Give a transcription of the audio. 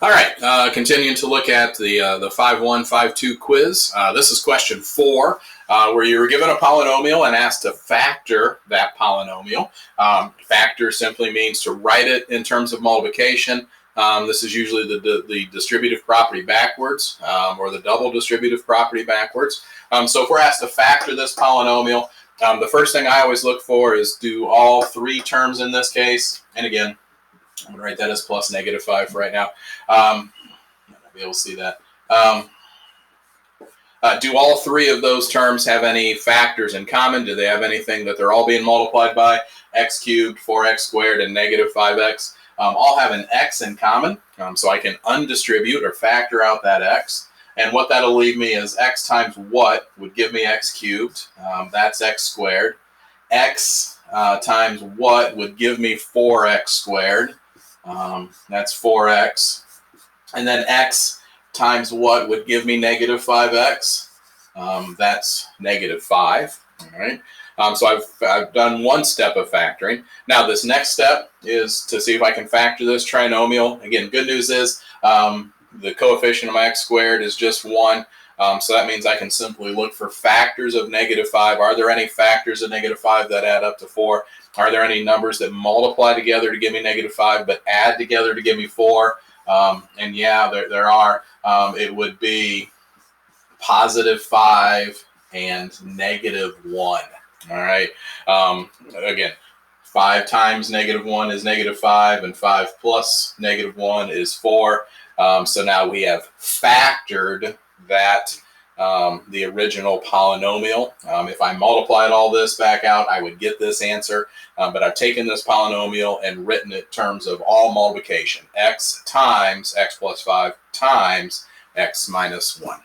All right, continuing to look at the 5-1, 5-2 quiz. This is question 4, where you were given a polynomial and asked to factor that polynomial. Factor simply means to write it in terms of multiplication. This is usually the distributive property backwards, or the double distributive property backwards. So if we're asked to factor this polynomial, the first thing I always look for is do all 3 terms in this case, and again, I'm going to write that as plus -5 for right now. I'm not going to be able to see that. Do all 3 of those terms have any factors in common? Do they have anything that they're all being multiplied by? X cubed, 4x squared, and -5x all have an x in common. So I can undistribute or factor out that x. And what that'll leave me is x times what would give me x cubed. That's x squared. X times what would give me 4x squared. That's 4x. And then x times what would give me -5x. That's -5. All right. So I've done one step of factoring. Now this next step is to see if I can factor this trinomial. Again, good news is the coefficient of my x squared is just 1. So that means I can simply look for factors of -5. Are there any factors of -5 that add up to 4? Are there any numbers that multiply together to give me -5 but add together to give me 4? And yeah, there are. It would be +5 and -1. All right. Again, 5 times -1 is -5, and 5 plus -1 is 4. So now we have factored that the original polynomial. If I multiplied all this back out, I would get this answer. But I've taken this polynomial and written it in terms of all multiplication. X times x plus 5 times x minus 1.